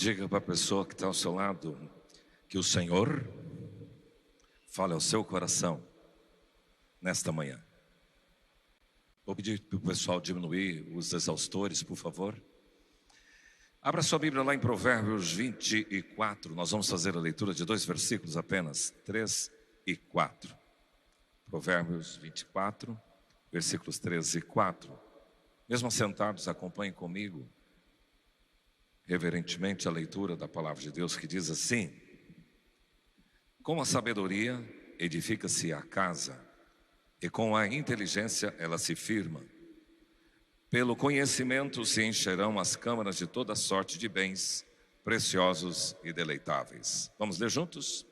Diga para a pessoa que está ao seu lado que o Senhor fale ao seu coração nesta manhã. Vou pedir para o pessoal diminuir os exaustores, por favor. Abra sua Bíblia lá em Provérbios 24. Nós vamos fazer a leitura de 2 versículos apenas, 3 e 4. Provérbios 24, versículos 3 e 4. Mesmo assentados, acompanhem comigo reverentemente a leitura da palavra de Deus, que diz assim: com a sabedoria edifica-se a casa, e com a inteligência ela se firma. Pelo conhecimento se encherão as câmaras de toda sorte de bens preciosos e deleitáveis. Vamos ler juntos?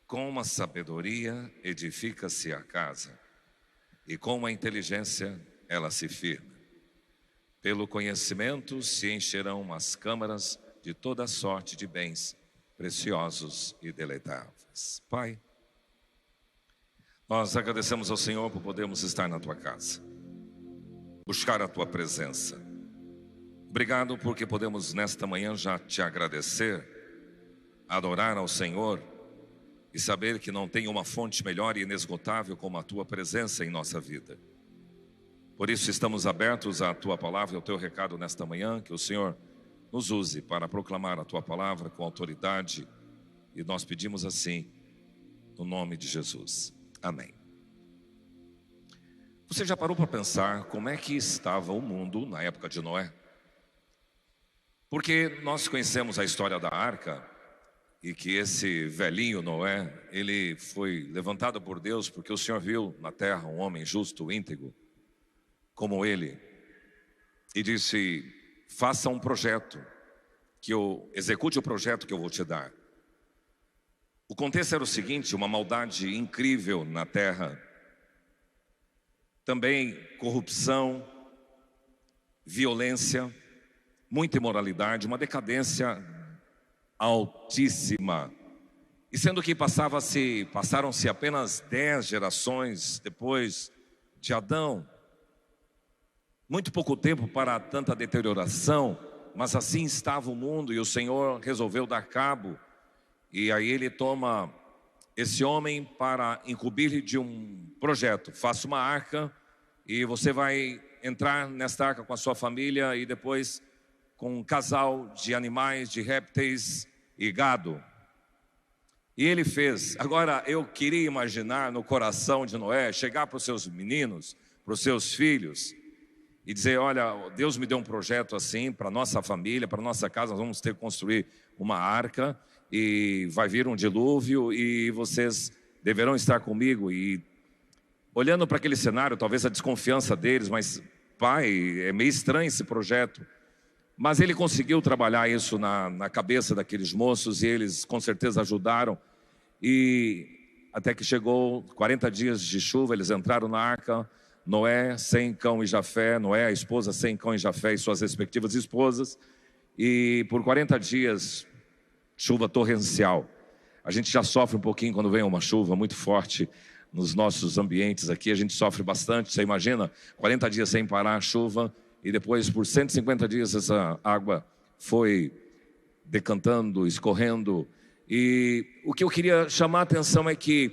Com a sabedoria edifica-se a casa, e com a inteligência ela se firma. Pelo conhecimento se encherão as câmaras de toda sorte de bens preciosos e deleitáveis. Pai, nós agradecemos ao Senhor por podermos estar na Tua casa, buscar a Tua presença. Obrigado porque podemos nesta manhã já Te agradecer, adorar ao Senhor e saber que não tem uma fonte melhor e inesgotável como a Tua presença em nossa vida. Por isso estamos abertos à Tua palavra e ao Teu recado nesta manhã, que o Senhor nos use para proclamar a Tua palavra com autoridade, e nós pedimos assim, no nome de Jesus. Amém. Você já parou para pensar como é que estava o mundo na época de Noé? Porque nós conhecemos a história da arca, e que esse velhinho Noé, ele foi levantado por Deus porque o Senhor viu na terra um homem justo, íntegro, como ele, e disse: faça um projeto, execute o projeto que eu vou te dar. O contexto era o seguinte: uma maldade incrível na terra, também corrupção, violência, muita imoralidade, uma decadência altíssima. E sendo que passaram-se apenas 10 gerações depois de Adão, muito pouco tempo para tanta deterioração, mas assim estava o mundo, e o Senhor resolveu dar cabo. E aí Ele toma esse homem para incumbir-lhe de um projeto: faça uma arca, e você vai entrar nesta arca com a sua família, e depois com um casal de animais, de répteis e gado. E ele fez. Agora eu queria imaginar no coração de Noé chegar para os seus meninos, para os seus filhos, e dizer: olha, Deus me deu um projeto assim para nossa família, para nossa casa. Nós vamos ter que construir uma arca, e vai vir um dilúvio, e vocês deverão estar comigo. E olhando para aquele cenário, talvez a desconfiança deles: mas pai, é meio estranho esse projeto. Mas ele conseguiu trabalhar isso na cabeça daqueles moços, e eles com certeza ajudaram. E até que chegou 40 dias de chuva, eles entraram na arca. Noé, Sem, Cão e Jafé. Noé, a esposa, Sem, Cão e Jafé e suas respectivas esposas. E por 40 dias, chuva torrencial. A gente já sofre um pouquinho quando vem uma chuva muito forte nos nossos ambientes aqui. A gente sofre bastante. Você imagina, 40 dias sem parar a chuva, e depois por 150 dias essa água foi decantando, escorrendo. E o que eu queria chamar a atenção é que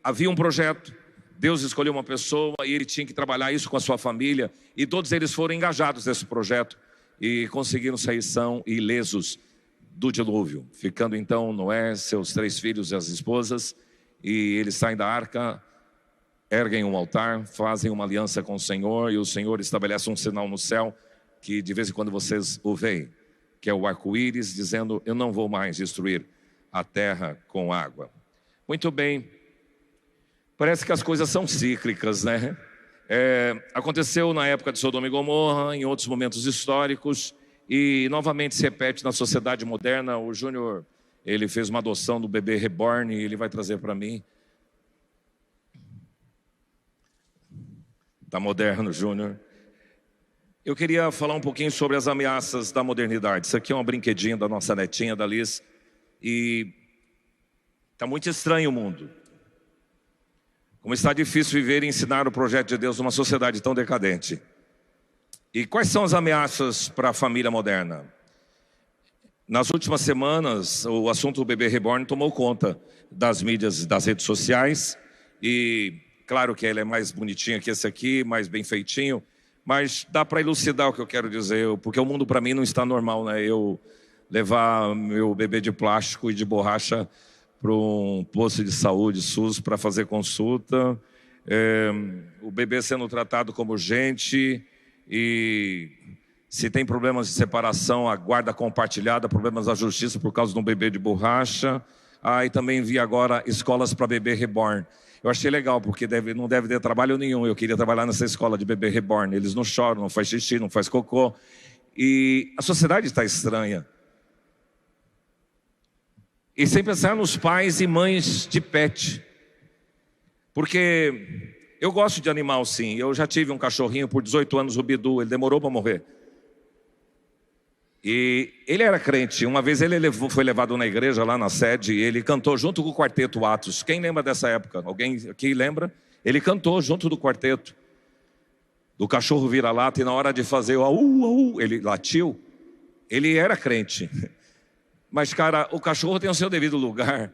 havia um projeto. Deus escolheu uma pessoa, e ele tinha que trabalhar isso com a sua família, e todos eles foram engajados nesse projeto e conseguiram sair são e ilesos do dilúvio, ficando então Noé, seus 3 filhos e as esposas. E eles saem da arca, erguem um altar, fazem uma aliança com o Senhor, e o Senhor estabelece um sinal no céu, que de vez em quando vocês o veem, que é o arco-íris, dizendo: eu não vou mais destruir a terra com água. Muito bem. Parece que as coisas são cíclicas, né? Aconteceu na época de Sodoma e Gomorra, em outros momentos históricos, e novamente se repete na sociedade moderna. O Júnior, ele fez uma adoção do bebê reborn, e ele vai trazer para mim. Tá moderno, Júnior. Eu queria falar um pouquinho sobre as ameaças da modernidade. Isso aqui é um brinquedinho da nossa netinha, da Liz, e tá muito estranho o mundo. Como está difícil viver e ensinar o projeto de Deus numa sociedade tão decadente. E quais são as ameaças para a família moderna? Nas últimas semanas, o assunto do bebê reborn tomou conta das mídias, das redes sociais. E claro que ele é mais bonitinho que esse aqui, mais bem feitinho. Mas dá para elucidar o que eu quero dizer, porque o mundo para mim não está normal, né? Eu levar meu bebê de plástico e de borracha para um posto de saúde, SUS, para fazer consulta. O bebê sendo tratado como gente, e se tem problemas de separação, a guarda compartilhada, problemas da justiça por causa de um bebê de borracha. E também vi agora escolas para bebê reborn. Eu achei legal, porque não deve ter trabalho nenhum. Eu queria trabalhar nessa escola de bebê reborn. Eles não choram, não faz xixi, não faz cocô. E a sociedade está estranha. E sem pensar nos pais e mães de pet. Porque eu gosto de animal, sim. Eu já tive um cachorrinho por 18 anos, o Bidu. Ele demorou para morrer. E ele era crente. Uma vez ele foi levado na igreja, lá na sede, e ele cantou junto com o quarteto Atos. Quem lembra dessa época? Alguém aqui lembra? Ele cantou junto do quarteto. Do cachorro vira-lata, e na hora de fazer o au, ele latiu. Ele era crente. Mas, cara, o cachorro tem o seu devido lugar.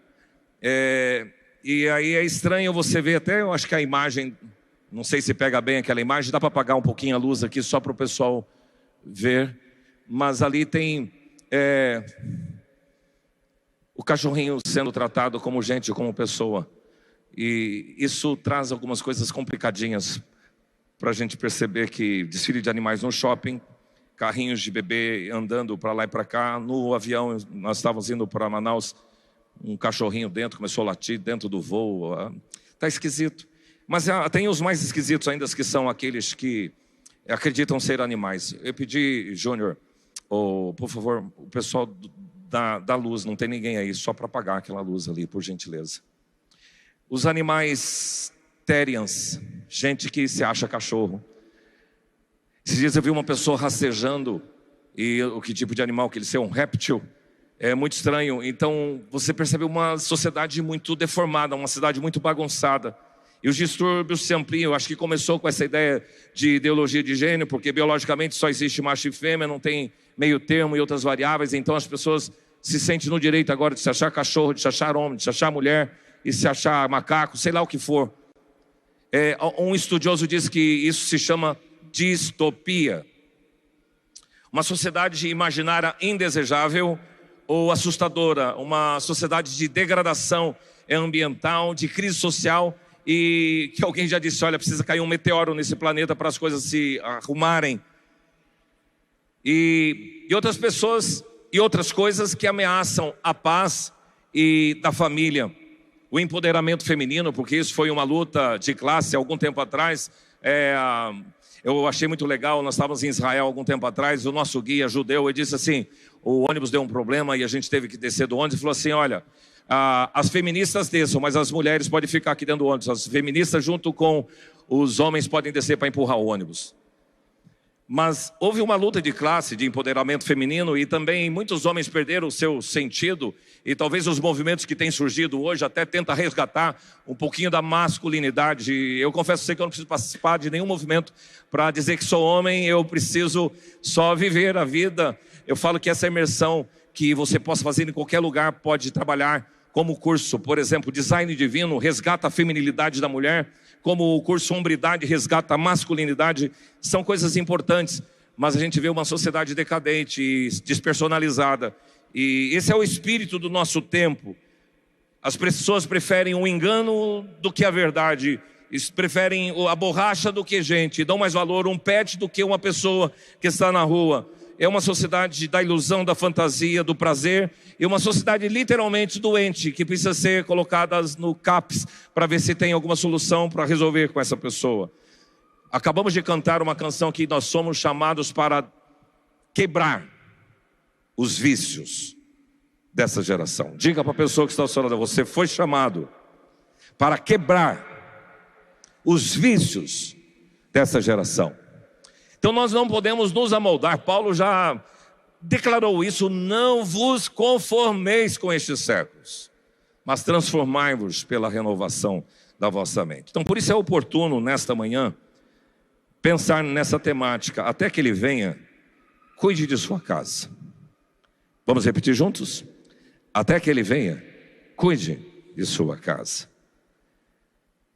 E aí é estranho você ver até, eu acho que a imagem, não sei se pega bem aquela imagem, dá para apagar um pouquinho a luz aqui só para o pessoal ver. Mas ali tem o cachorrinho sendo tratado como gente, como pessoa. E isso traz algumas coisas complicadinhas para a gente perceber que desfile de animais no shopping, carrinhos de bebê andando para lá e para cá. No avião, nós estávamos indo para Manaus, um cachorrinho dentro, começou a latir dentro do voo. Está esquisito. Mas tem os mais esquisitos ainda, que são aqueles que acreditam ser animais. Eu pedi, Júnior, por favor, o pessoal da luz, não tem ninguém aí, só para apagar aquela luz ali, por gentileza. Os animais Therians, gente que se acha cachorro. Esses dias eu vi uma pessoa rastejando, e o que tipo de animal que ele é, um réptil, é muito estranho. Então você percebe uma sociedade muito deformada, uma cidade muito bagunçada. E os distúrbios se ampliam. Eu acho que começou com essa ideia de ideologia de gênero, porque biologicamente só existe macho e fêmea, não tem meio termo e outras variáveis. Então as pessoas se sentem no direito agora de se achar cachorro, de se achar homem, de se achar mulher, e se achar macaco, sei lá o que for. Um estudioso diz que isso se chama distopia. Uma sociedade imaginária indesejável ou assustadora. Uma sociedade de degradação ambiental, de crise social. E que alguém já disse, olha, precisa cair um meteoro nesse planeta para as coisas se arrumarem. E outras pessoas e outras coisas que ameaçam a paz e da família. O empoderamento feminino, porque isso foi uma luta de classe algum tempo atrás. Eu achei muito legal, nós estávamos em Israel algum tempo atrás, o nosso guia judeu, ele disse assim, o ônibus deu um problema e a gente teve que descer do ônibus, e falou assim, olha, as feministas desçam, mas as mulheres podem ficar aqui dentro do ônibus. As feministas junto com os homens podem descer para empurrar o ônibus. Mas houve uma luta de classe, de empoderamento feminino, e também muitos homens perderam o seu sentido, e talvez os movimentos que têm surgido hoje até tentam resgatar um pouquinho da masculinidade. Eu confesso a você que eu não preciso participar de nenhum movimento para dizer que sou homem, eu preciso só viver a vida. Eu falo que essa imersão que você possa fazer em qualquer lugar pode trabalhar como curso, por exemplo, design divino, resgata a feminilidade da mulher, como o curso hombridade, resgata a masculinidade, são coisas importantes, mas a gente vê uma sociedade decadente e despersonalizada, e esse é o espírito do nosso tempo. As pessoas preferem o engano do que a verdade, preferem a borracha do que gente, dão mais valor a um pet do que uma pessoa que está na rua. É uma sociedade da ilusão, da fantasia, do prazer, e uma sociedade literalmente doente, que precisa ser colocada no CAPS para ver se tem alguma solução para resolver com essa pessoa. Acabamos de cantar uma canção que nós somos chamados para quebrar os vícios dessa geração. Diga para a pessoa que está ao seu lado, você foi chamado para quebrar os vícios dessa geração. Então nós não podemos nos amoldar. Paulo já declarou isso, não vos conformeis com estes séculos, mas transformai-vos pela renovação da vossa mente. Então por isso é oportuno nesta manhã pensar nessa temática. Até que ele venha, cuide de sua casa. Vamos repetir juntos? Até que ele venha, cuide de sua casa.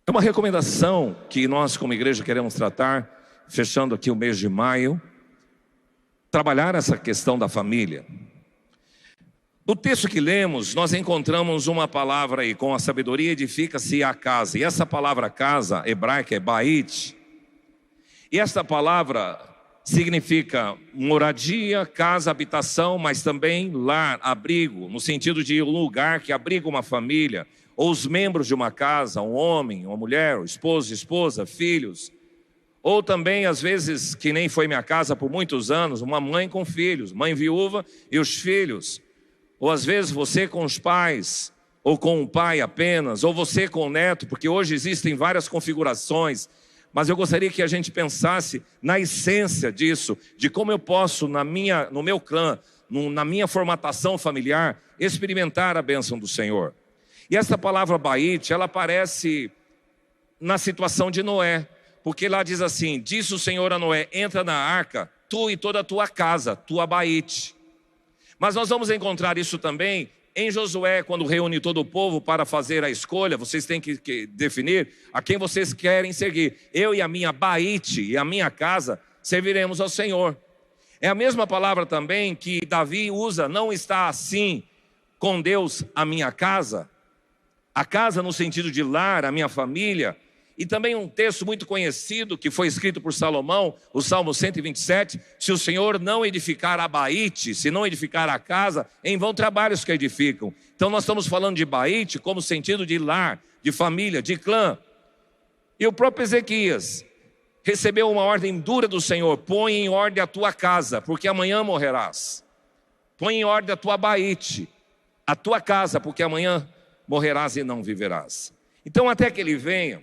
É uma recomendação que nós como igreja queremos tratar, fechando aqui o mês de maio, trabalhar essa questão da família. No texto que lemos, nós encontramos uma palavra aí, com a sabedoria edifica-se a casa. E essa palavra casa, hebraica, é bait. E essa palavra significa moradia, casa, habitação, mas também lar, abrigo, no sentido de um lugar que abriga uma família, ou os membros de uma casa, um homem, uma mulher, esposo, esposa, filhos. Ou também, às vezes, que nem foi minha casa por muitos anos, uma mãe com filhos, mãe viúva e os filhos. Ou às vezes você com os pais, ou com o pai apenas, ou você com o neto, porque hoje existem várias configurações. Mas eu gostaria que a gente pensasse na essência disso, de como eu posso, no meu clã, na minha formatação familiar, experimentar a bênção do Senhor. E essa palavra bait, ela aparece na situação de Noé, porque lá diz assim: disse o Senhor a Noé, entra na arca, tu e toda a tua casa, tua bait. Mas nós vamos encontrar isso também em Josué, quando reúne todo o povo para fazer a escolha. Vocês têm que definir a quem vocês querem seguir. Eu e a minha bait e a minha casa serviremos ao Senhor. É a mesma palavra também que Davi usa, não está assim com Deus a minha casa. A casa no sentido de lar, a minha família. E também um texto muito conhecido que foi escrito por Salomão, o Salmo 127, se o Senhor não edificar a bait, se não edificar a casa, em vão trabalhos que edificam. Então nós estamos falando de bait como sentido de lar, de família, de clã. E o próprio Ezequias recebeu uma ordem dura do Senhor: põe em ordem a tua casa, porque amanhã morrerás. Põe em ordem a tua bait, a tua casa, porque amanhã morrerás e não viverás. Então até que ele venha,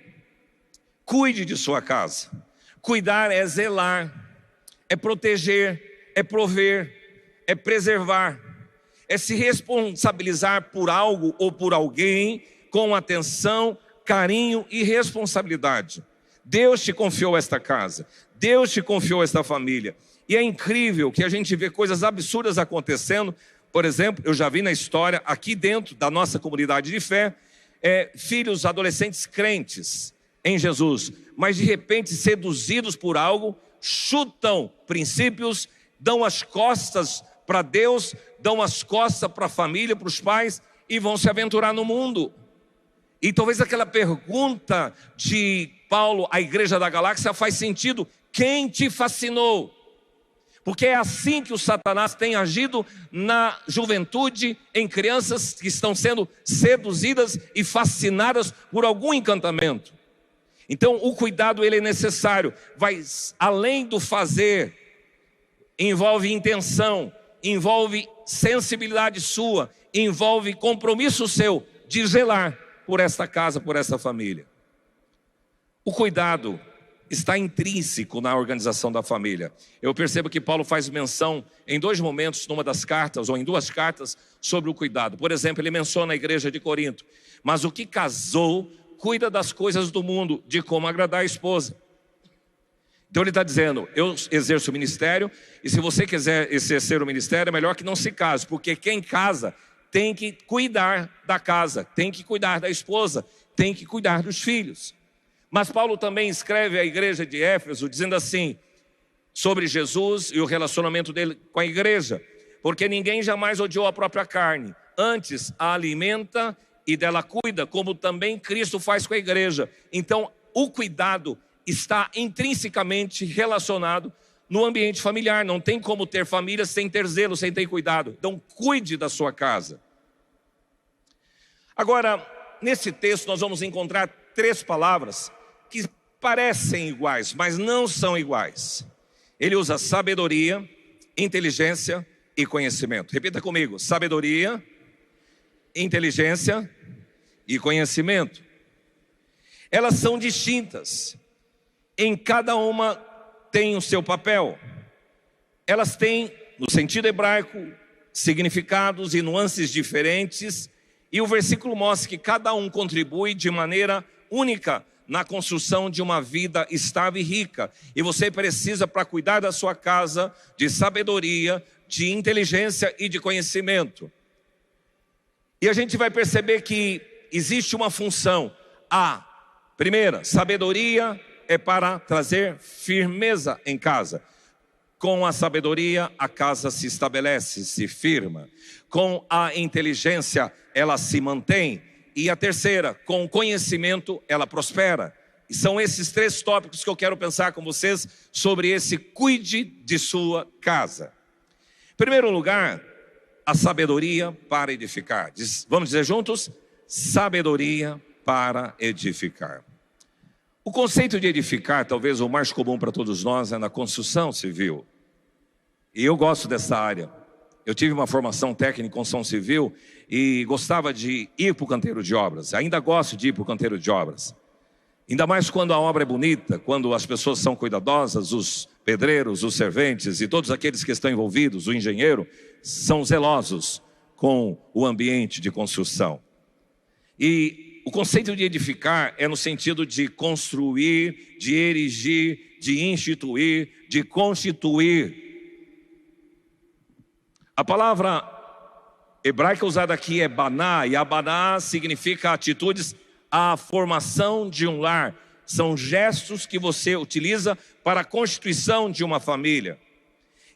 cuide de sua casa. Cuidar é zelar, é proteger, é prover, é preservar, é se responsabilizar por algo ou por alguém com atenção, carinho e responsabilidade. Deus te confiou esta casa, Deus te confiou esta família. E é incrível que a gente vê coisas absurdas acontecendo. Por exemplo, eu já vi na história, aqui dentro da nossa comunidade de fé, filhos adolescentes crentes em Jesus, mas de repente seduzidos por algo, chutam princípios, dão as costas para Deus, dão as costas para a família, para os pais, e vão se aventurar no mundo. E talvez aquela pergunta de Paulo à igreja da galáxia faz sentido: quem te fascinou? Porque é assim que o Satanás tem agido na juventude, em crianças que estão sendo seduzidas e fascinadas por algum encantamento. Então o cuidado ele é necessário, vai além do fazer, envolve intenção, envolve sensibilidade sua, envolve compromisso seu de zelar por esta casa, por esta família. O cuidado está intrínseco na organização da família. Eu percebo que Paulo faz menção em dois momentos, numa das cartas, ou em duas cartas, sobre o cuidado. Por exemplo, ele menciona a igreja de Corinto: mas o que casou cuida das coisas do mundo, de como agradar a esposa. Então ele está dizendo: eu exerço o ministério, e se você quiser exercer o ministério, é melhor que não se case, porque quem casa tem que cuidar da casa, tem que cuidar da esposa, tem que cuidar dos filhos. Mas Paulo também escreve à igreja de Éfeso, dizendo assim, sobre Jesus e o relacionamento dele com a igreja: porque ninguém jamais odiou a própria carne, antes a alimenta e dela cuida, como também Cristo faz com a igreja. Então o cuidado está intrinsecamente relacionado no ambiente familiar. Não tem como ter família sem ter zelo, sem ter cuidado. Então cuide da sua casa. Agora, nesse texto nós vamos encontrar três palavras que parecem iguais, mas não são iguais. Ele usa sabedoria, inteligência e conhecimento. Repita comigo: sabedoria, inteligência e conhecimento. Elas são distintas, em cada uma tem o seu papel. Elas têm, no sentido hebraico, significados e nuances diferentes, e o versículo mostra que cada um contribui de maneira única na construção de uma vida estável e rica. E você precisa, para cuidar da sua casa, de sabedoria, de inteligência e de conhecimento. E a gente vai perceber que existe uma função. A primeira, sabedoria é para trazer firmeza em casa. Com a sabedoria, a casa se estabelece, se firma. Com a inteligência, ela se mantém. E a terceira, com o conhecimento, ela prospera. E são esses 3 tópicos que eu quero pensar com vocês sobre esse cuide de sua casa. Em primeiro lugar, a sabedoria para edificar. Vamos dizer juntos? Sabedoria para edificar. O conceito de edificar, talvez o mais comum para todos nós, é na construção civil. E eu gosto dessa área. Eu tive uma formação técnica em construção civil e gostava de ir para o canteiro de obras. Ainda gosto de ir para o canteiro de obras. Ainda mais quando a obra é bonita, quando as pessoas são cuidadosas, os pedreiros, os serventes e todos aqueles que estão envolvidos, o engenheiro, são zelosos com o ambiente de construção. E o conceito de edificar é no sentido de construir, de erigir, de instituir, de constituir. A palavra hebraica usada aqui é baná, e abaná significa atitudes, a formação de um lar. São gestos que você utiliza para a constituição de uma família.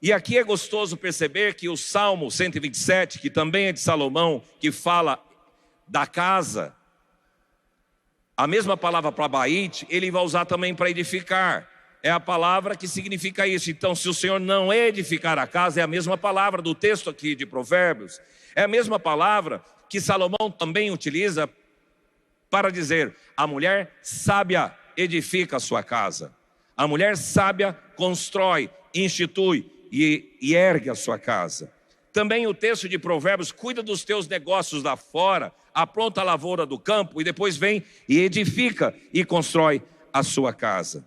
E aqui é gostoso perceber que o Salmo 127, que também é de Salomão, que fala da casa, a mesma palavra para bait, ele vai usar também para edificar. É a palavra que significa isso. Então, se o Senhor não edificar a casa, é a mesma palavra do texto aqui de Provérbios. É a mesma palavra que Salomão também utiliza para dizer: a mulher sábia edifica a sua casa. A mulher sábia constrói, institui e ergue a sua casa. Também o texto de Provérbios: cuida dos teus negócios lá fora, apronta a lavoura do campo, e depois vem e edifica e constrói a sua casa.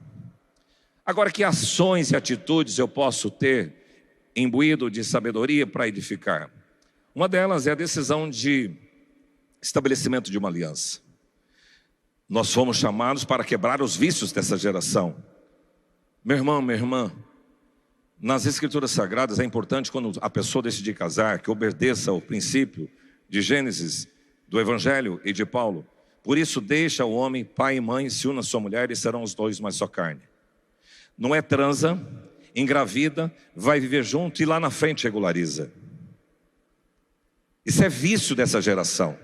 Agora, que ações e atitudes eu posso ter imbuído de sabedoria para edificar? Uma delas é a decisão de estabelecimento de uma aliança. Nós fomos chamados para quebrar os vícios dessa geração. Meu irmão, minha irmã, nas Escrituras Sagradas é importante, quando a pessoa decidir casar, que obedeça ao princípio de Gênesis, do Evangelho e de Paulo. Por isso deixa o homem, pai e mãe, se une a sua mulher e serão os dois uma só carne. Não é transa, engravida, vai viver junto e lá na frente regulariza. Isso é vício dessa geração.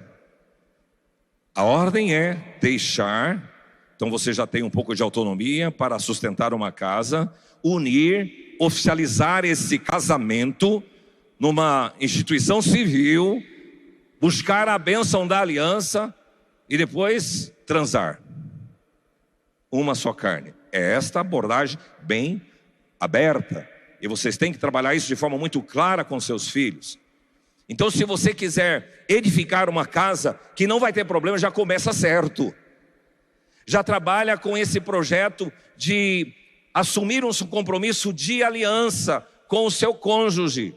A ordem é deixar, então você já tem um pouco de autonomia para sustentar uma casa, unir, oficializar esse casamento numa instituição civil, buscar a bênção da aliança e depois transar. Uma só carne. É esta abordagem bem aberta. E vocês têm que trabalhar isso de forma muito clara com seus filhos. Então, se você quiser edificar uma casa que não vai ter problema, já começa certo. Já trabalha com esse projeto de assumir um compromisso de aliança com o seu cônjuge.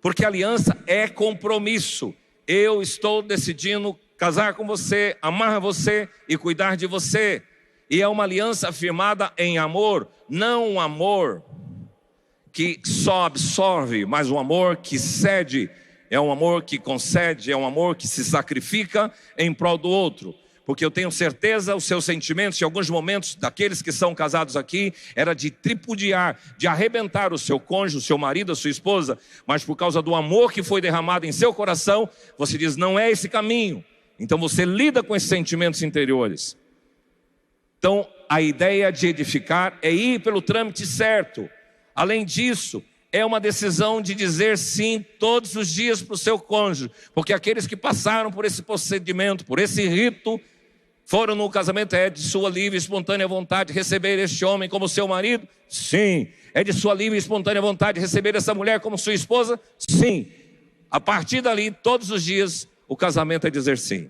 Porque aliança é compromisso. Eu estou decidindo casar com você, amar você e cuidar de você. E é uma aliança firmada em amor, não um amor que só absorve, mas um amor que cede. É um amor que concede, é um amor que se sacrifica em prol do outro. Porque eu tenho certeza, os seus sentimentos, em alguns momentos, daqueles que são casados aqui, era de tripudiar, de arrebentar o seu cônjuge, o seu marido, a sua esposa. Mas por causa do amor que foi derramado em seu coração, você diz: não é esse caminho. Então você lida com esses sentimentos interiores. Então a ideia de edificar é ir pelo trâmite certo. Além disso, é uma decisão de dizer sim todos os dias para o seu cônjuge. Porque aqueles que passaram por esse procedimento, por esse rito, foram no casamento. É de sua livre e espontânea vontade receber este homem como seu marido? Sim. É de sua livre e espontânea vontade receber essa mulher como sua esposa? Sim. A partir dali, todos os dias, o casamento é dizer sim.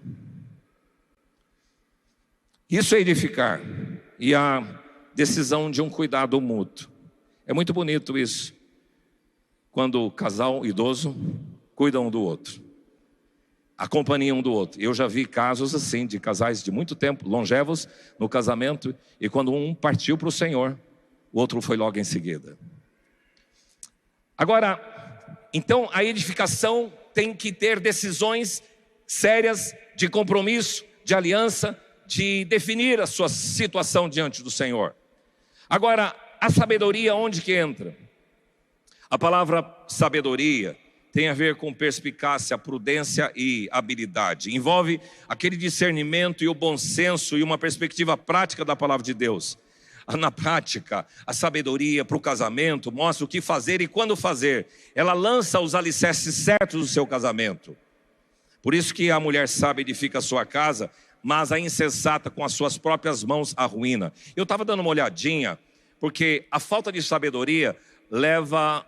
Isso é edificar. E a decisão de um cuidado mútuo. É muito bonito isso, quando o casal idoso cuida um do outro, acompanha um do outro. Eu já vi casos assim, de casais de muito tempo, longevos no casamento, e quando um partiu para o Senhor, o outro foi logo em seguida. Agora, Então a edificação tem que ter decisões sérias de compromisso, de aliança, de definir a sua situação diante do Senhor. Agora, a sabedoria onde que entra? A palavra sabedoria tem a ver com perspicácia, prudência e habilidade. Envolve aquele discernimento e o bom senso e uma perspectiva prática da palavra de Deus. Na prática, a sabedoria para o casamento mostra o que fazer e quando fazer. Ela lança os alicerces certos do seu casamento. Por isso que a mulher sábia edifica a sua casa, mas a insensata com as suas próprias mãos a ruína. Eu estava dando uma olhadinha, porque a falta de sabedoria leva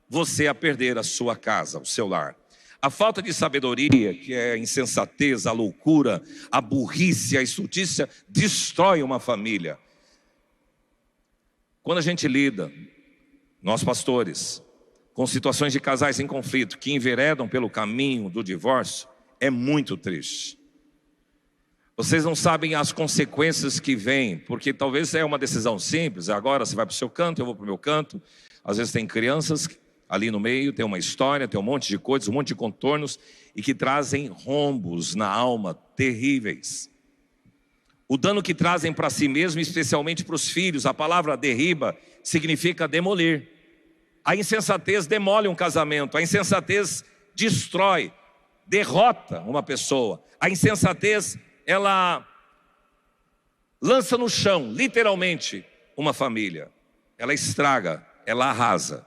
você a perder a sua casa, o seu lar. A falta de sabedoria, que é a insensatez, a loucura, a burrice, a estultícia, destrói uma família. Quando a gente lida, nós pastores, com situações de casais em conflito, que enveredam pelo caminho do divórcio, é muito triste. Vocês não sabem as consequências que vêm, porque talvez é uma decisão simples, agora você vai para o seu canto, eu vou para o meu canto. Às vezes tem crianças ali no meio, tem uma história, tem um monte de coisas, um monte de contornos, e que trazem rombos na alma terríveis. O dano que trazem para si mesmo, especialmente para os filhos, a palavra derriba significa demolir. A insensatez demole um casamento, a insensatez destrói, derrota uma pessoa. A insensatez, ela lança no chão, literalmente, uma família. Ela estraga, ela arrasa.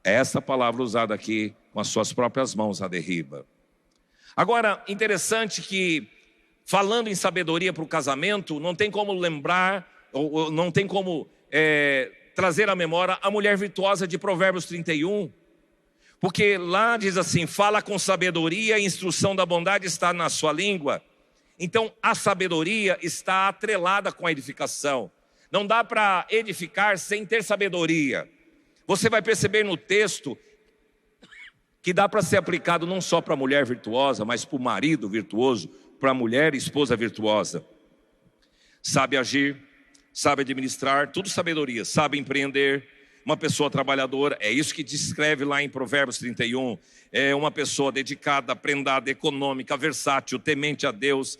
É essa palavra usada aqui, com as suas próprias mãos, a derriba. Agora, interessante que, falando em sabedoria para o casamento, não tem como lembrar, ou não tem como trazer à memória a mulher virtuosa de Provérbios 31. Porque lá diz assim, fala com sabedoria, a instrução da bondade está na sua língua. Então a sabedoria está atrelada com a edificação. Não dá para edificar sem ter sabedoria. Você vai perceber no texto que dá para ser aplicado não só para a mulher virtuosa, mas para o marido virtuoso, para a mulher e esposa virtuosa. Sabe agir, sabe administrar, tudo sabedoria. Sabe empreender, uma pessoa trabalhadora, é isso que descreve lá em Provérbios 31. É uma pessoa dedicada, prendada, econômica, versátil, temente a Deus,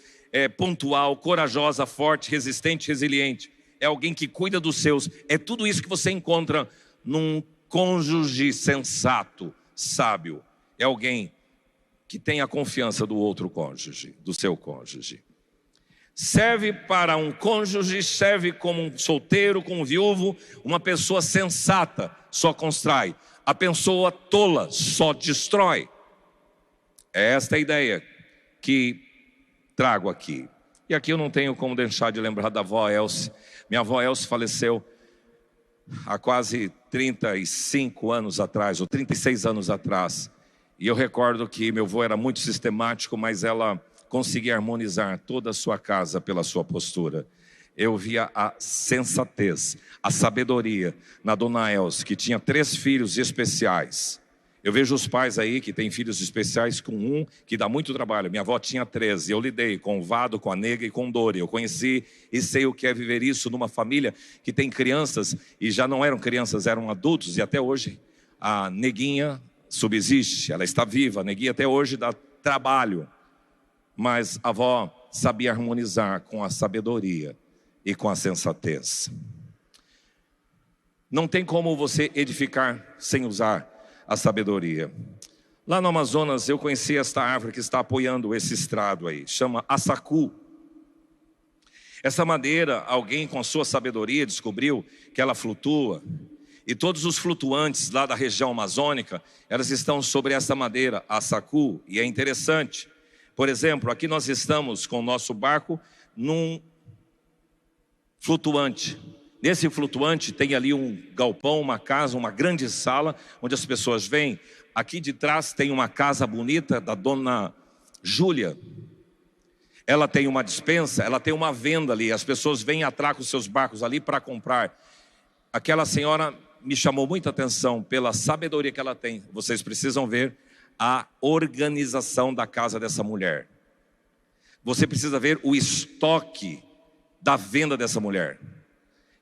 pontual, corajosa, forte, resistente, resiliente. É alguém que cuida dos seus. É tudo isso que você encontra num cônjuge sensato, sábio. É alguém que tem a confiança do outro cônjuge, do seu cônjuge. Serve para um cônjuge, serve como um solteiro, como um viúvo. Uma pessoa sensata só constrói. A pessoa tola só destrói. É esta a ideia que trago aqui. E aqui eu não tenho como deixar de lembrar da avó Elce. Minha avó Elce faleceu há quase 35 anos atrás, ou 36 anos atrás. E eu recordo que meu avô era muito sistemático, mas ela conseguia harmonizar toda a sua casa pela sua postura. Eu via a sensatez, a sabedoria na dona Elce, que tinha 3 filhos especiais. Eu vejo os pais aí que têm filhos especiais com um que dá muito trabalho. Minha avó tinha 13, eu lidei com o Vado, com a Nega e com Dori. Eu conheci e sei o que é viver isso numa família que tem crianças, e já não eram crianças, eram adultos, e até hoje a Neguinha subsiste, ela está viva. A Neguinha até hoje dá trabalho, mas a avó sabia harmonizar com a sabedoria e com a sensatez. Não tem como você edificar sem usar a sabedoria. Lá no Amazonas eu conheci esta árvore que está apoiando esse estrado aí, chama assacu. Essa madeira, alguém com a sua sabedoria descobriu que ela flutua, e todos os flutuantes lá da região amazônica, elas estão sobre essa madeira, assacu. E é interessante, por exemplo, aqui nós estamos com o nosso barco num flutuante. Nesse flutuante tem ali um galpão, uma casa, uma grande sala, onde as pessoas vêm. Aqui de trás tem uma casa bonita da dona Júlia. Ela tem uma despensa, ela tem uma venda ali. As pessoas vêm e atracam os seus barcos ali para comprar. Aquela senhora me chamou muita atenção pela sabedoria que ela tem. Vocês precisam ver a organização da casa dessa mulher. Você precisa ver o estoque da venda dessa mulher.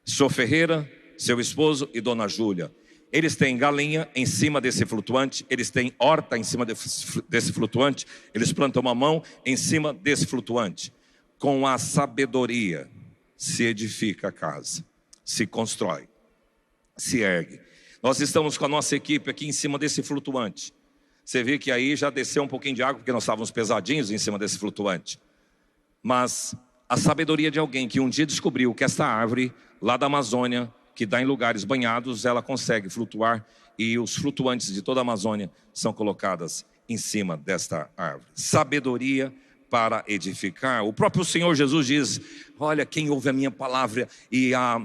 Sr. Ferreira, seu esposo e dona Júlia. Eles têm galinha em cima desse flutuante, eles têm horta em cima desse flutuante, eles plantam mamão em cima desse flutuante. Com a sabedoria se edifica a casa, se constrói, se ergue. Nós estamos com a nossa equipe aqui em cima desse flutuante. Você vê que aí já desceu um pouquinho de água, porque nós estávamos pesadinhos em cima desse flutuante. Mas a sabedoria de alguém que um dia descobriu que esta árvore, lá da Amazônia, que dá em lugares banhados, ela consegue flutuar, e os flutuantes de toda a Amazônia são colocadas em cima desta árvore. Sabedoria para edificar. O próprio Senhor Jesus diz: olha, quem ouve a minha palavra e a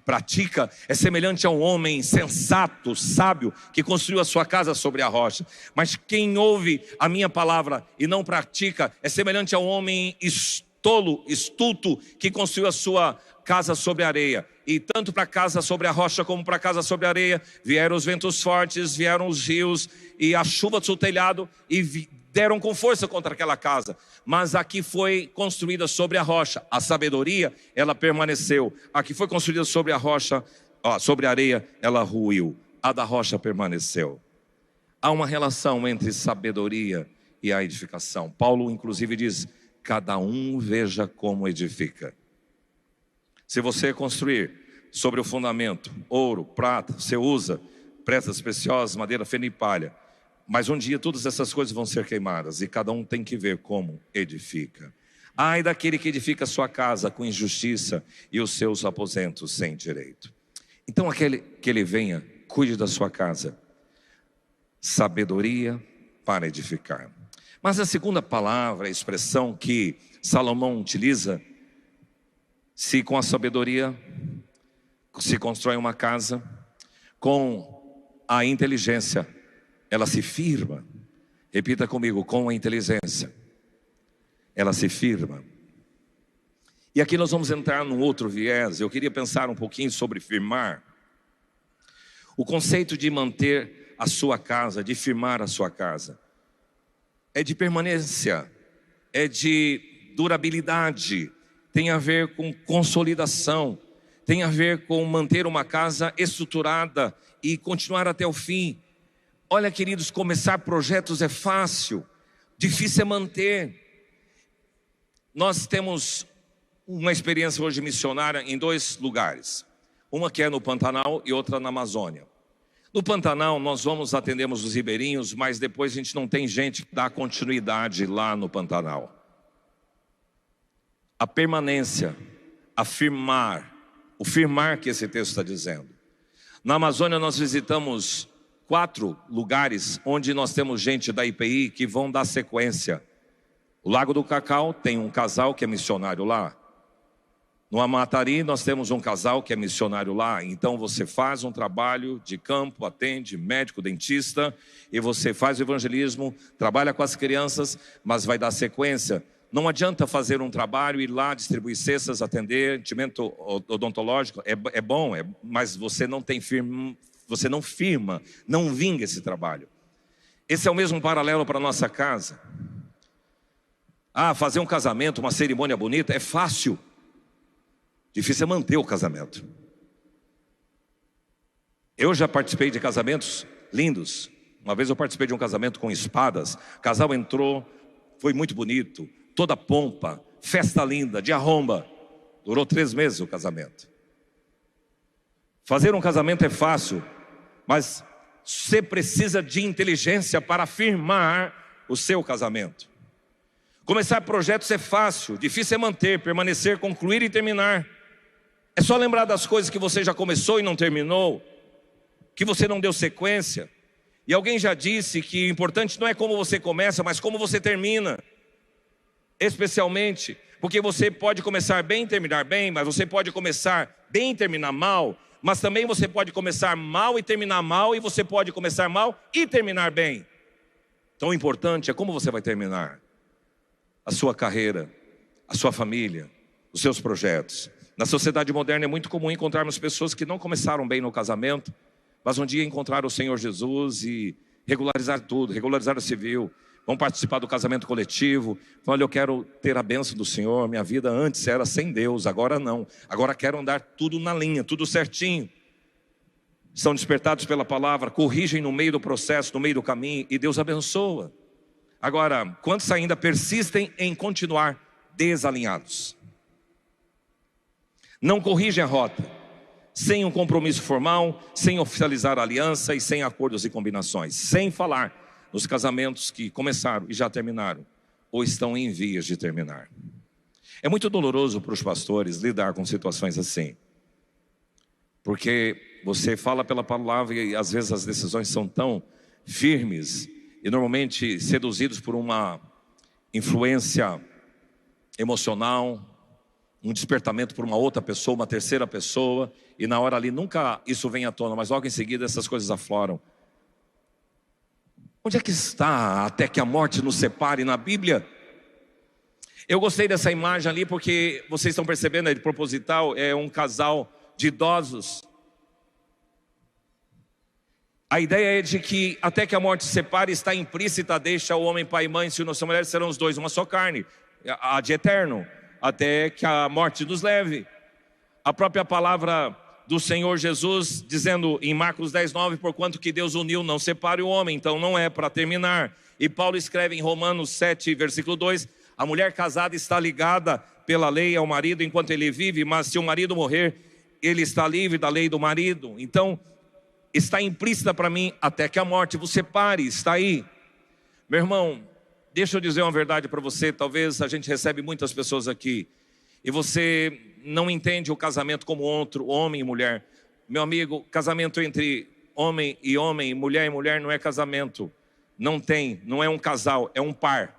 pratica é semelhante a um homem sensato, sábio, que construiu a sua casa sobre a rocha. Mas quem ouve a minha palavra e não pratica é semelhante a um homem estulto, que construiu a sua casa sobre a areia. E tanto para a casa sobre a rocha como para a casa sobre a areia vieram os ventos fortes, vieram os rios e a chuva sobre o telhado e deram com força contra aquela casa. Mas a que foi construída sobre a rocha, a sabedoria, ela permaneceu. A que foi construída sobre a rocha, sobre a areia, ela ruiu. A da rocha permaneceu. Há uma relação entre sabedoria e a edificação. Paulo inclusive diz: cada um veja como edifica. Se você construir sobre o fundamento ouro, prata, você usa pedras preciosas, madeira, feno e palha. Mas um dia todas essas coisas vão ser queimadas, e cada um tem que ver como edifica. Ai daquele que edifica a sua casa com injustiça e os seus aposentos sem direito. Então aquele que ele venha, cuide da sua casa. Sabedoria para edificar. Mas a segunda palavra, a expressão que Salomão utiliza: se com a sabedoria se constrói uma casa, com a inteligência ela se firma. Repita comigo: com a inteligência ela se firma. E aqui nós vamos entrar num outro viés. Eu queria pensar um pouquinho sobre firmar. O conceito de manter a sua casa, de firmar a sua casa, é de permanência, é de durabilidade, tem a ver com consolidação, tem a ver com manter uma casa estruturada e continuar até o fim. Olha, queridos, começar projetos é fácil, difícil é manter. Nós temos uma experiência hoje missionária em 2 lugares. Uma que é no Pantanal e outra na Amazônia. No Pantanal nós atendemos os ribeirinhos, mas depois a gente não tem gente que dá continuidade lá no Pantanal. A permanência, a firmar, o firmar que esse texto está dizendo. Na Amazônia nós visitamos 4 lugares onde nós temos gente da IPI que vão dar sequência. O Lago do Cacau tem um casal que é missionário lá. No Amatari nós temos um casal que é missionário lá. Então você faz um trabalho de campo, atende médico, dentista, e você faz o evangelismo, trabalha com as crianças, mas vai dar sequência. Não adianta fazer um trabalho, ir lá, distribuir cestas, atender, atendimento odontológico, é bom, mas você não firma, não vinga esse trabalho. Esse é o mesmo paralelo para a nossa casa. Fazer um casamento, uma cerimônia bonita, é fácil. Difícil é manter o casamento. Eu já participei de casamentos lindos. Uma vez eu participei de um casamento com espadas. O casal entrou, foi muito bonito, toda pompa, festa linda, de arromba. Durou 3 meses o casamento. Fazer um casamento é fácil, mas você precisa de inteligência para firmar o seu casamento. Começar projetos é fácil, difícil é manter, permanecer, concluir e terminar. É só lembrar das coisas que você já começou e não terminou, que você não deu sequência. E alguém já disse que o importante não é como você começa, mas como você termina. Especialmente porque você pode começar bem e terminar bem, mas você pode começar bem e terminar mal. Mas também você pode começar mal e terminar mal, e você pode começar mal e terminar bem. Então o importante é como você vai terminar a sua carreira, a sua família, os seus projetos. Na sociedade moderna é muito comum encontrarmos pessoas que não começaram bem no casamento, mas um dia encontraram o Senhor Jesus e regularizar tudo, regularizar o civil, vão participar do casamento coletivo. Olha, eu quero ter a bênção do Senhor, minha vida antes era sem Deus, agora não. Agora quero andar tudo na linha, tudo certinho. são despertados pela palavra, corrigem no meio do processo, no meio do caminho, e Deus abençoa. Agora, quantos ainda persistem em continuar desalinhados? Não corrigem a rota, sem um compromisso formal, sem oficializar a aliança e sem acordos e combinações, sem falar nos casamentos que começaram e já terminaram, ou estão em vias de terminar. É muito doloroso para os pastores lidar com situações assim, porque você fala pela palavra e às vezes as decisões são tão firmes e normalmente seduzidos por uma influência emocional, um despertamento por uma outra pessoa, uma terceira pessoa, e na hora ali nunca isso vem à tona, mas logo em seguida essas coisas afloram. Onde é que está até que a morte nos separe na Bíblia? Eu gostei dessa imagem ali porque vocês estão percebendo, é de proposital, é um casal de idosos. A ideia é de que até que a morte separe, está implícita, deixa o homem pai e mãe, se o nossa mulher serão os dois uma só carne, a de eterno, até que a morte nos leve. A própria palavra do Senhor Jesus, dizendo em Marcos 10:9, porquanto que Deus uniu, não separe o homem, então não é para terminar. E Paulo escreve em Romanos 7, versículo 2, a mulher casada está ligada pela lei ao marido enquanto ele vive, mas se o marido morrer, ele está livre da lei do marido. Então, está implícita para mim, até que a morte vos separe, está aí. Meu irmão, deixa eu dizer uma verdade para você, talvez a gente recebe muitas pessoas aqui, e você não entende o casamento como outro, homem e mulher. Meu amigo, casamento entre homem, mulher e mulher não é casamento. Não é um casal, é um par.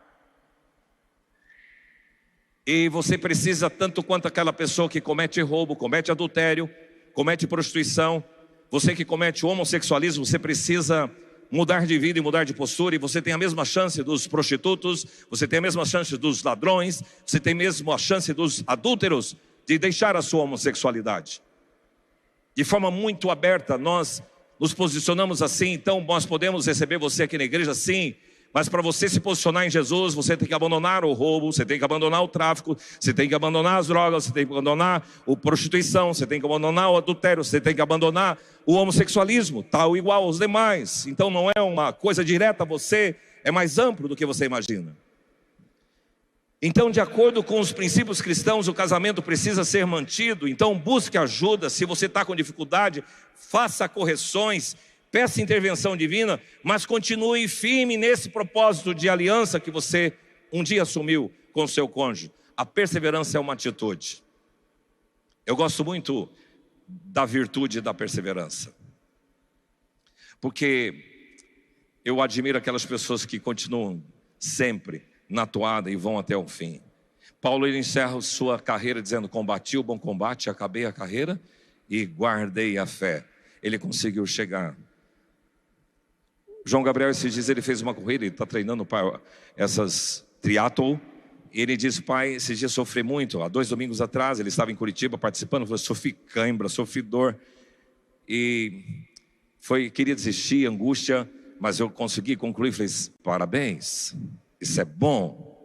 E você precisa, tanto quanto aquela pessoa que comete roubo, comete adultério, comete prostituição, você que comete homossexualismo, você precisa mudar de vida e mudar de postura, e você tem a mesma chance dos prostitutos, você tem a mesma chance dos ladrões, você tem mesmo a chance dos adúlteros de deixar a sua homossexualidade. De forma muito aberta, nós nos posicionamos assim, então nós podemos receber você aqui na igreja, sim, mas para você se posicionar em Jesus, você tem que abandonar o roubo, você tem que abandonar o tráfico, você tem que abandonar as drogas, você tem que abandonar a prostituição, você tem que abandonar o adultério, você tem que abandonar o homossexualismo, tal igual aos demais. Então não é uma coisa direta a você, é mais amplo do que você imagina. Então, de acordo com os princípios cristãos, o casamento precisa ser mantido. Então busque ajuda, se você está com dificuldade, faça correções, peça intervenção divina, mas continue firme nesse propósito de aliança que você um dia assumiu com o seu cônjuge. A perseverança é uma atitude. Eu gosto muito da virtude da perseverança, porque eu admiro aquelas pessoas que continuam sempre na toada e vão até o fim. Paulo, ele encerra sua carreira dizendo, combati o bom combate, acabei a carreira e guardei a fé. Ele conseguiu chegar. João Gabriel, esses dias ele fez uma corrida, ele está treinando para essas triathlon. Ele disse, pai, esses dias sofri muito. Há 2 domingos atrás, ele estava em Curitiba participando, falou, sofri cãibra, sofri dor. E queria desistir, angústia, mas eu consegui concluir. Falei, parabéns, isso é bom.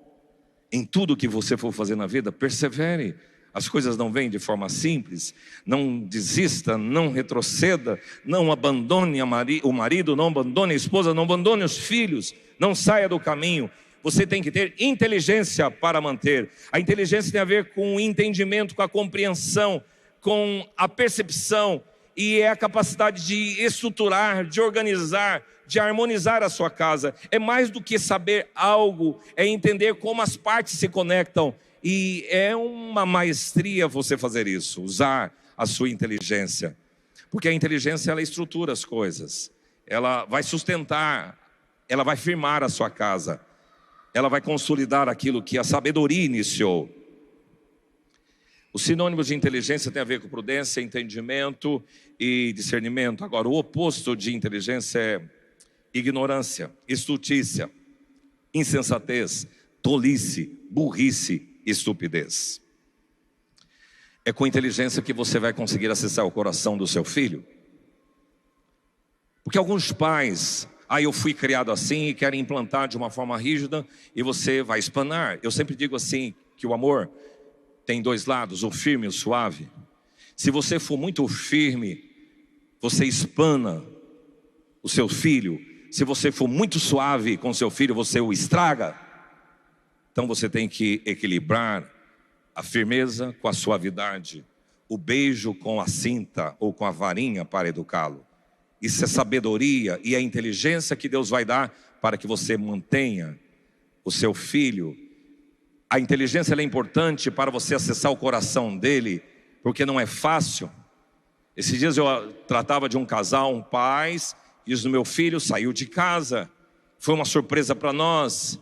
Em tudo que você for fazer na vida, persevere. As coisas não vêm de forma simples. Não desista, não retroceda, não abandone o marido, não abandone a esposa, não abandone os filhos, não saia do caminho. Você tem que ter inteligência para manter. A inteligência tem a ver com o entendimento, com a compreensão, com a percepção, e é a capacidade de estruturar, de organizar, de harmonizar a sua casa. É mais do que saber algo, é entender como as partes se conectam. E é uma maestria você fazer isso, usar a sua inteligência. Porque a inteligência, ela estrutura as coisas. Ela vai sustentar, ela vai firmar a sua casa. Ela vai consolidar aquilo que a sabedoria iniciou. Os sinônimos de inteligência têm a ver com prudência, entendimento e discernimento. Agora, o oposto de inteligência é ignorância, estultícia, insensatez, tolice, burrice, estupidez. É com inteligência que você vai conseguir acessar o coração do seu filho. Porque alguns pais, eu fui criado assim e querem implantar de uma forma rígida e você vai espanar. Eu sempre digo assim, que o amor tem 2 lados, o firme e o suave. Se você for muito firme, você espana o seu filho. Se você for muito suave com seu filho, você o estraga. Então você tem que equilibrar a firmeza com a suavidade, o beijo com a cinta ou com a varinha para educá-lo. Isso é sabedoria e a inteligência que Deus vai dar para que você mantenha o seu filho. A inteligência ela é importante para você acessar o coração dele, porque não é fácil. Esses dias eu tratava de um casal, um pai, diz: o meu filho saiu de casa, foi uma surpresa para nós.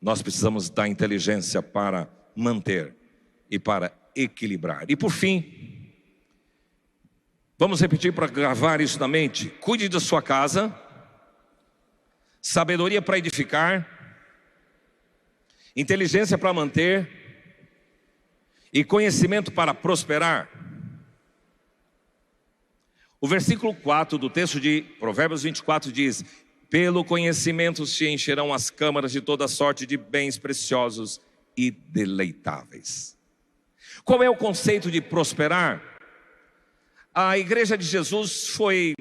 Nós precisamos da inteligência para manter e para equilibrar. E por fim, vamos repetir para gravar isso na mente: cuide da sua casa, sabedoria para edificar, inteligência para manter e conhecimento para prosperar. O versículo 4 do texto de Provérbios 24 diz: pelo conhecimento se encherão as câmaras de toda sorte de bens preciosos e deleitáveis. Qual é o conceito de prosperar? A igreja de Jesus foi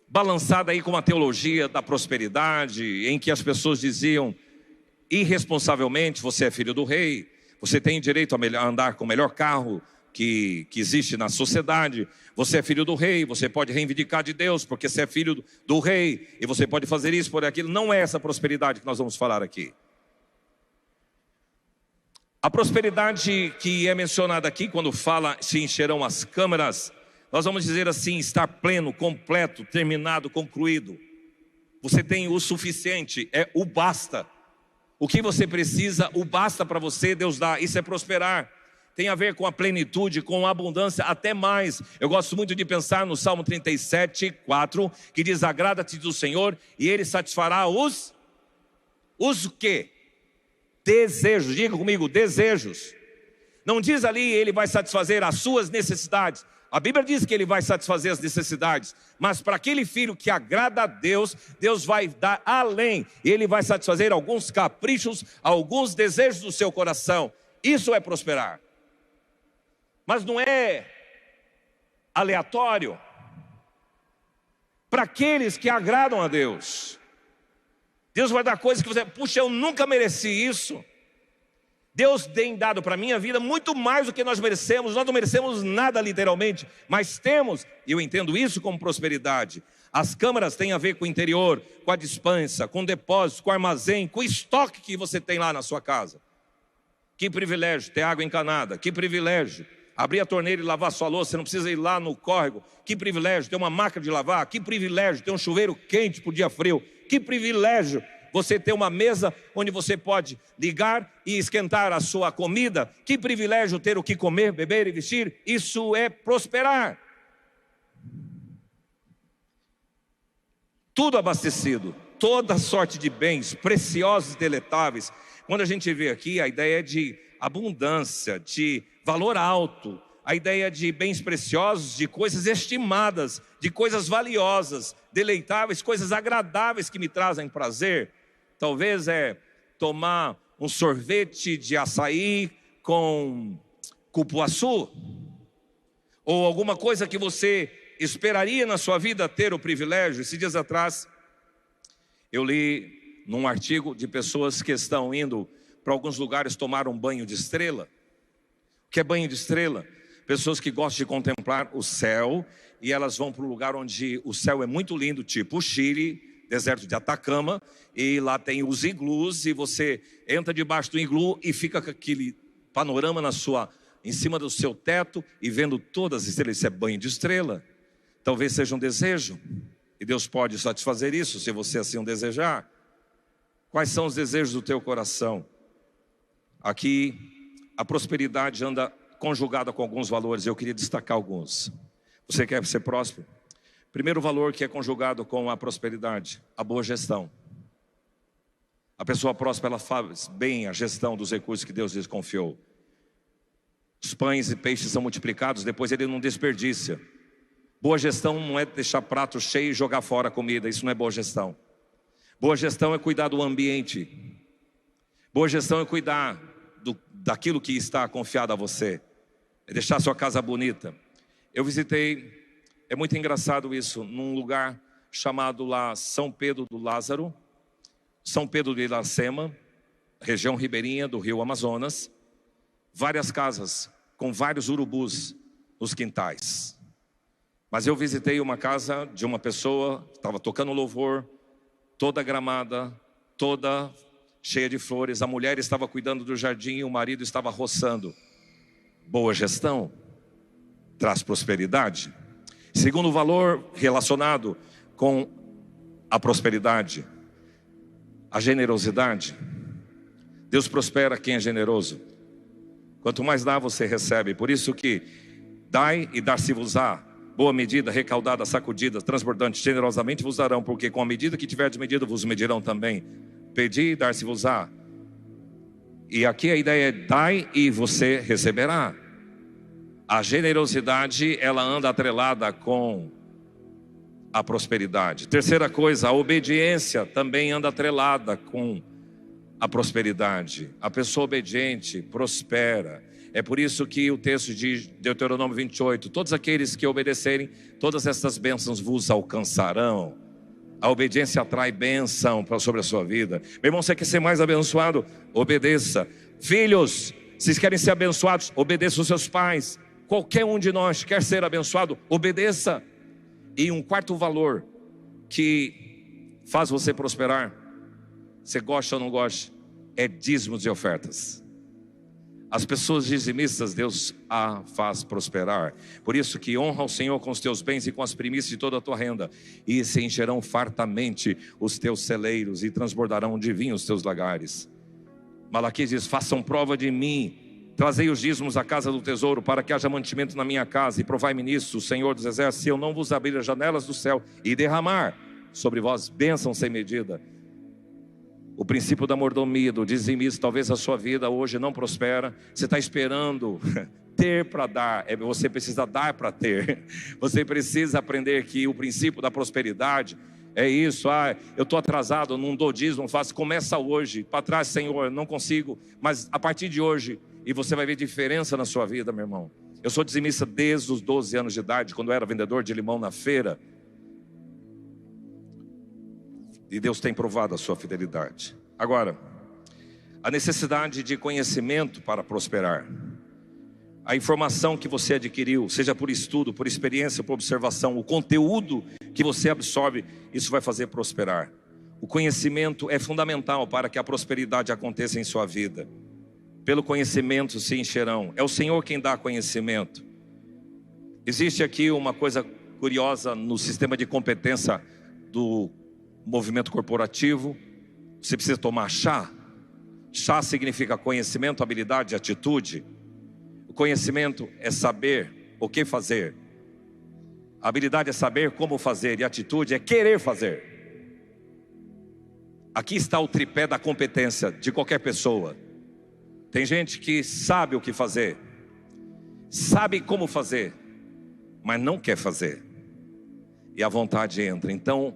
balançada aí com uma teologia da prosperidade, em que as pessoas diziam irresponsavelmente: você é filho do rei, você tem direito a andar com o melhor carro que existe na sociedade, você é filho do rei, você pode reivindicar de Deus porque você é filho do rei, e você pode fazer isso por aquilo. Não é essa prosperidade que nós vamos falar aqui. A prosperidade que é mencionada aqui, quando fala se encherão as câmaras, nós vamos dizer assim: estar pleno, completo, terminado, concluído. Você tem o suficiente, é o basta. O que você precisa, o basta para você, Deus dá. Isso é prosperar. Tem a ver com a plenitude, com a abundância, até mais. Eu gosto muito de pensar no Salmo 37, 4, que diz: agrada-te do Senhor e Ele satisfará os o quê? Desejos. Diga comigo, desejos. Não diz ali Ele vai satisfazer as suas necessidades. A Bíblia diz que Ele vai satisfazer as necessidades, mas para aquele filho que agrada a Deus, Deus vai dar além. Ele vai satisfazer alguns caprichos, alguns desejos do seu coração. Isso é prosperar. Mas não é aleatório. Para aqueles que agradam a Deus, Deus vai dar coisas que você: puxa, eu nunca mereci isso. Deus tem dado para a minha vida muito mais do que nós merecemos. Nós não merecemos nada literalmente, mas temos, e eu entendo isso como prosperidade. As câmaras têm a ver com o interior, com a despensa, com o depósito, com o armazém, com o estoque que você tem lá na sua casa. Que privilégio ter água encanada, que privilégio abrir a torneira e lavar sua louça, você não precisa ir lá no córrego. Que privilégio ter uma máquina de lavar, que privilégio ter um chuveiro quente para o dia frio, que privilégio você ter uma mesa onde você pode ligar e esquentar a sua comida, que privilégio ter o que comer, beber e vestir. Isso é prosperar. Tudo abastecido, toda sorte de bens preciosos e deletáveis. Quando a gente vê aqui, a ideia é de abundância, de valor alto, a ideia de bens preciosos, de coisas estimadas, de coisas valiosas, deleitáveis, coisas agradáveis que me trazem prazer. Talvez é tomar um sorvete de açaí com cupuaçu, ou alguma coisa que você esperaria na sua vida ter o privilégio. Esses dias atrás eu li num artigo de pessoas que estão indo para alguns lugares tomar um banho de estrela. O que é banho de estrela? Pessoas que gostam de contemplar o céu, e elas vão para um lugar onde o céu é muito lindo, tipo o Chile, deserto de Atacama, e lá tem os iglus, e você entra debaixo do iglu e fica com aquele panorama em cima do seu teto, e vendo todas as estrelas. Isso é banho de estrela. Talvez seja um desejo, e Deus pode satisfazer isso, se você assim o desejar. Quais são os desejos do teu coração? Aqui a prosperidade anda conjugada com alguns valores. Eu queria destacar alguns. Você quer ser próspero? Primeiro valor que é conjugado com a prosperidade: a boa gestão. A pessoa próspera, ela faz bem a gestão dos recursos que Deus lhes confiou. Os pães e peixes são multiplicados, depois ele não desperdiça. Boa gestão não é deixar prato cheio e jogar fora a comida. Isso não é boa gestão. Boa gestão é cuidar do ambiente. Boa gestão é cuidar daquilo que está confiado a você. É deixar a sua casa bonita. Eu visitei É muito engraçado isso, num lugar chamado lá São Pedro do Lázaro, São Pedro de Iracema, região ribeirinha do rio Amazonas, várias casas com vários urubus nos quintais. Mas eu visitei uma casa de uma pessoa, estava tocando louvor, toda gramada, toda cheia de flores. A mulher estava cuidando do jardim e o marido estava roçando. Boa gestão traz prosperidade. Segundo valor relacionado com a prosperidade, a generosidade. Deus prospera quem é generoso. Quanto mais dá, você recebe. Por isso que dai e dar-se-vos-á. Boa medida, recaudada, sacudida, transbordante, generosamente vos darão, porque com a medida que tiverdes medida, vos medirão também. Pedi e dar-se-vos-á. E aqui a ideia é: dai e você receberá. A generosidade, ela anda atrelada com a prosperidade. Terceira coisa, a obediência também anda atrelada com a prosperidade. A pessoa obediente prospera. É por isso que o texto de Deuteronômio 28, todos aqueles que obedecerem, todas estas bênçãos vos alcançarão. A obediência atrai bênção sobre a sua vida. Meu irmão, você quer ser mais abençoado? Obedeça. Filhos, vocês querem ser abençoados? Obedeça os seus pais. Qualquer um de nós quer ser abençoado? Obedeça. E um quarto valor que faz você prosperar, você gosta ou não gosta, é dízimos e ofertas. As pessoas dizimistas, Deus a faz prosperar. Por isso que honra o Senhor com os teus bens e com as primícias de toda a tua renda, e se encherão fartamente os teus celeiros e transbordarão de vinho os teus lagares. Malaquias diz: façam prova de mim, trazei os dízimos à casa do tesouro, para que haja mantimento na minha casa, e provai-me nisso, o Senhor dos exércitos, se eu não vos abrir as janelas do céu e derramar sobre vós bênção sem medida. O princípio da mordomia, do dizimista, talvez a sua vida hoje não prospera. Você está esperando ter para dar, você precisa dar para ter. Você precisa aprender que o princípio da prosperidade é isso. Eu estou atrasado, não dou dízimo, não faço. Começa hoje, para trás, Senhor, não consigo, mas a partir de hoje, e você vai ver diferença na sua vida, meu irmão. Eu sou dizimista desde os 12 anos de idade, quando eu era vendedor de limão na feira. E Deus tem provado a sua fidelidade. Agora, a necessidade de conhecimento para prosperar. A informação que você adquiriu, seja por estudo, por experiência, por observação, o conteúdo que você absorve, isso vai fazer prosperar. O conhecimento é fundamental para que a prosperidade aconteça em sua vida. Pelo conhecimento se encherão. É o Senhor quem dá conhecimento. Existe aqui uma coisa curiosa no sistema de competência do movimento corporativo. Você precisa tomar chá. Chá significa conhecimento, habilidade, atitude. O conhecimento é saber o que fazer. A habilidade é saber como fazer. E a atitude é querer fazer. Aqui está o tripé da competência de qualquer pessoa. Tem gente que sabe o que fazer, sabe como fazer, mas não quer fazer. E a vontade entra. Então,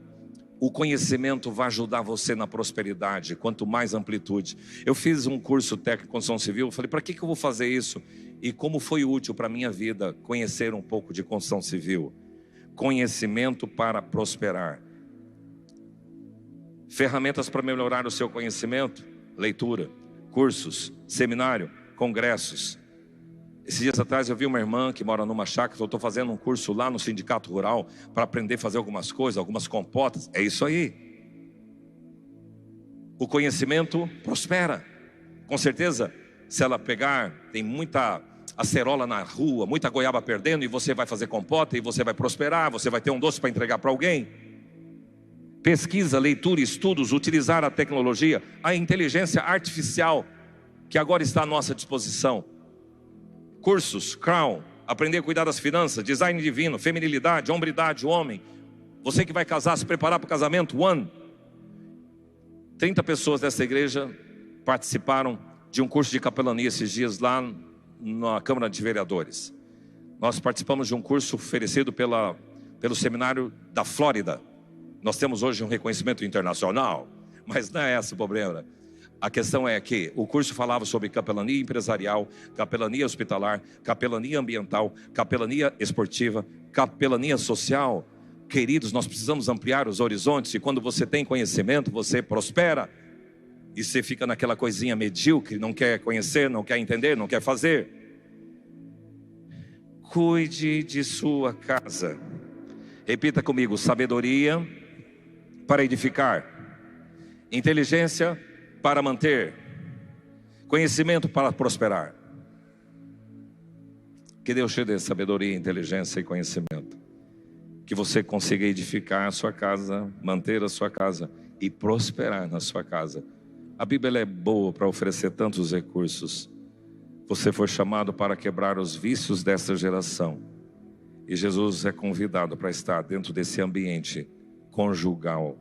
o conhecimento vai ajudar você na prosperidade, quanto mais amplitude. Eu fiz um curso técnico de construção civil, falei, para que eu vou fazer isso? E como foi útil para a minha vida conhecer um pouco de construção civil. Conhecimento para prosperar. Ferramentas para melhorar o seu conhecimento: leitura, cursos, seminário, congressos. Esses dias atrás eu vi uma irmã que mora numa chácara. Eu estou fazendo um curso lá no sindicato rural para aprender a fazer algumas coisas, algumas compotas. É isso aí. O conhecimento prospera. Com certeza, se ela pegar, tem muita acerola na rua, muita goiaba perdendo, e você vai fazer compota, e você vai prosperar, você vai ter um doce para entregar para alguém. Pesquisa, leitura, estudos, utilizar a tecnologia, a inteligência artificial, que agora está à nossa disposição. Cursos, Crown, aprender a cuidar das finanças, design divino, feminilidade, hombridade, homem. Você que vai casar, se preparar para o casamento, One. 30 pessoas dessa igreja participaram de um curso de capelania esses dias lá na Câmara de Vereadores. Nós participamos de um curso oferecido pelo seminário da Flórida. Nós temos hoje um reconhecimento internacional, mas não é esse o problema. A questão é que o curso falava sobre capelania empresarial, capelania hospitalar, capelania ambiental, capelania esportiva, capelania social. Queridos, nós precisamos ampliar os horizontes, e quando você tem conhecimento, você prospera. E você fica naquela coisinha medíocre, não quer conhecer, não quer entender, não quer fazer. Cuide de sua casa. Repita comigo: sabedoria para edificar, inteligência para manter, conhecimento para prosperar. Que Deus te dê sabedoria, inteligência e conhecimento, que você consiga edificar a sua casa, manter a sua casa e prosperar na sua casa. A Bíblia é boa para oferecer tantos recursos. Você foi chamado para quebrar os vícios dessa geração, e Jesus é convidado para estar dentro desse ambiente conjugal,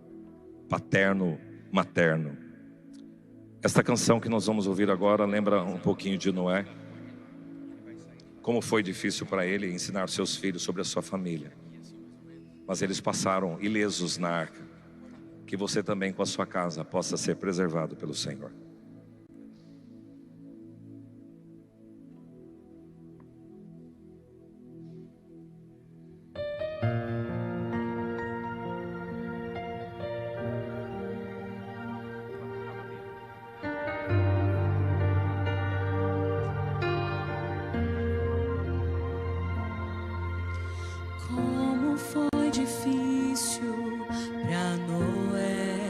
paterno, materno. Esta canção que nós vamos ouvir agora lembra um pouquinho de Noé. Como foi difícil para ele ensinar seus filhos sobre a sua família, mas eles passaram ilesos na arca. Que você também com a sua casa possa ser preservado pelo Senhor. Como foi difícil para Noé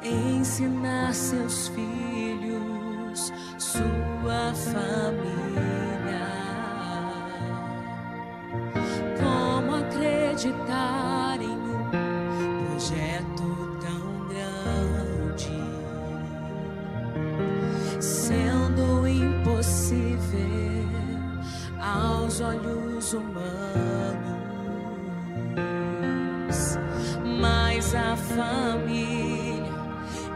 ensinar seus filhos, sua família, como acreditar em um projeto tão grande, sendo impossível aos olhos humanos. Mas a família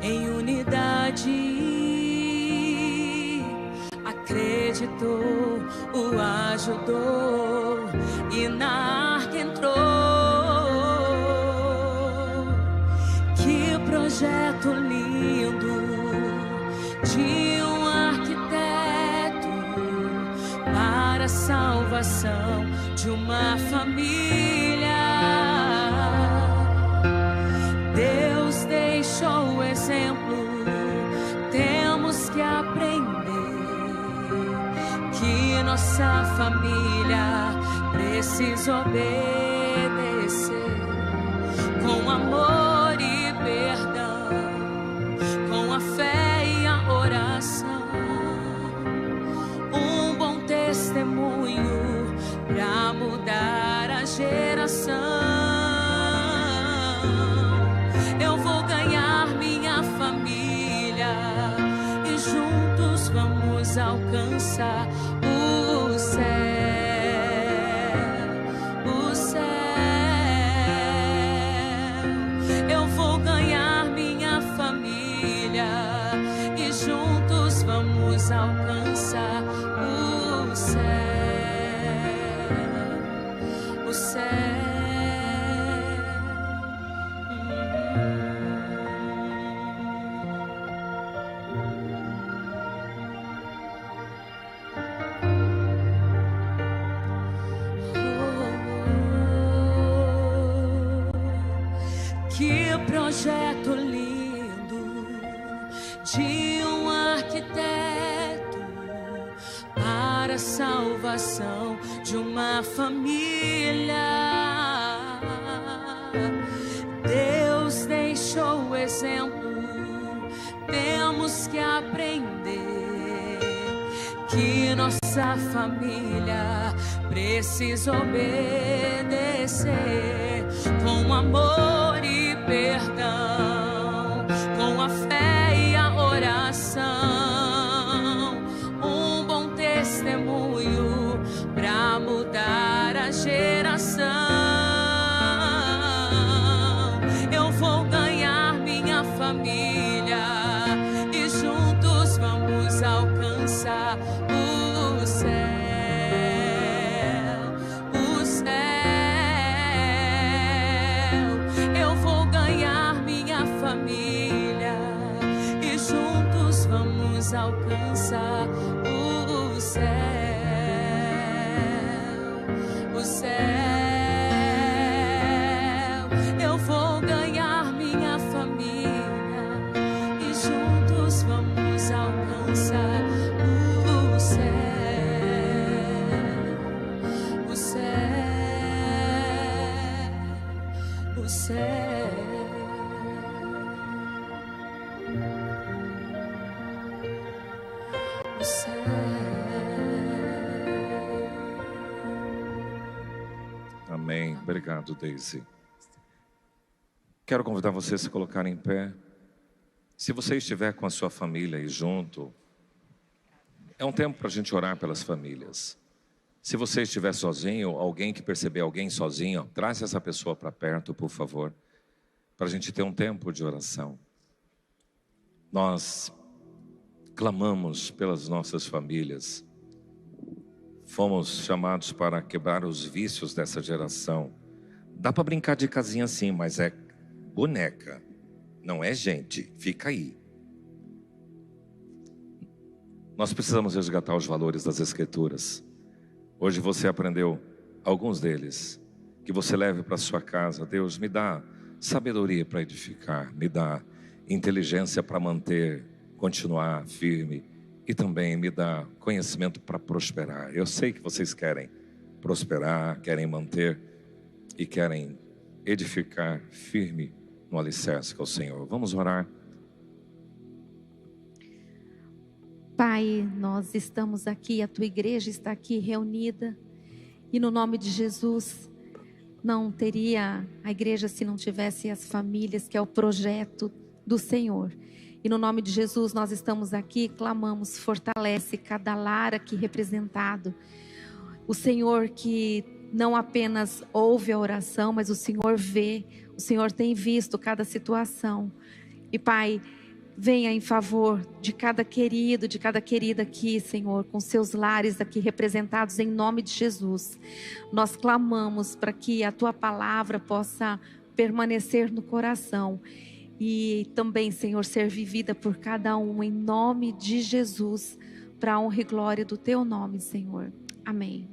em unidade acreditou, o ajudou e na arca entrou. Que projeto lindo de um arquiteto para a salvação de uma família. Deus deixou o exemplo, temos que aprender que nossa família precisa obedecer com amor e perdão, com a fé e a oração, um bom testemunho para mudar a geração. Eu vou ganhar minha família e juntos vamos alcançar o céu, o céu. Eu vou ganhar minha família e juntos vamos alcançar o céu, o céu. Que projeto lindo de um arquiteto para a salvação de uma família. Deus deixou o exemplo, temos que aprender que nossa família precisa obedecer com amor e perdão, com a fé e a oração, um bom testemunho para mudar a geração. Eu vou ganhar minha família e juntos vamos alcançar o céu, o céu. Eu vou ganhar minha família vamos alcançar o céu, o céu. Eu vou ganhar minha família e juntos vamos alcançar o céu, o céu, o céu. O céu. Amém. Obrigado, Daisy. Quero convidar você a se colocar em pé. Se você estiver com a sua família aí junto, é um tempo para a gente orar pelas famílias. Se você estiver sozinho, alguém que perceber alguém sozinho, traz essa pessoa para perto, por favor, para a gente ter um tempo de oração. Nós clamamos pelas nossas famílias. Fomos chamados para quebrar os vícios dessa geração. Dá para brincar de casinha sim, mas é boneca, não é gente, fica aí. Nós precisamos resgatar os valores das Escrituras. Hoje você aprendeu alguns deles, que você leve para sua casa. Deus, me dá sabedoria para edificar, me dá inteligência para manter, continuar firme, e também me dá conhecimento para prosperar. Eu sei que vocês querem prosperar, querem manter e querem edificar firme no alicerce que é o Senhor. Vamos orar. Pai, nós estamos aqui, a tua igreja está aqui reunida, e no nome de Jesus, não teria a igreja se não tivesse as famílias, que é o projeto do Senhor. E no nome de Jesus nós estamos aqui, clamamos, fortalece cada lar aqui representado. O Senhor que não apenas ouve a oração, mas o Senhor vê, o Senhor tem visto cada situação. E Pai, venha em favor de cada querido, de cada querida aqui, Senhor, com seus lares aqui representados em nome de Jesus. Nós clamamos para que a Tua palavra possa permanecer no coração e também, Senhor, ser vivida por cada um em nome de Jesus, para a honra e glória do Teu nome, Senhor. Amém.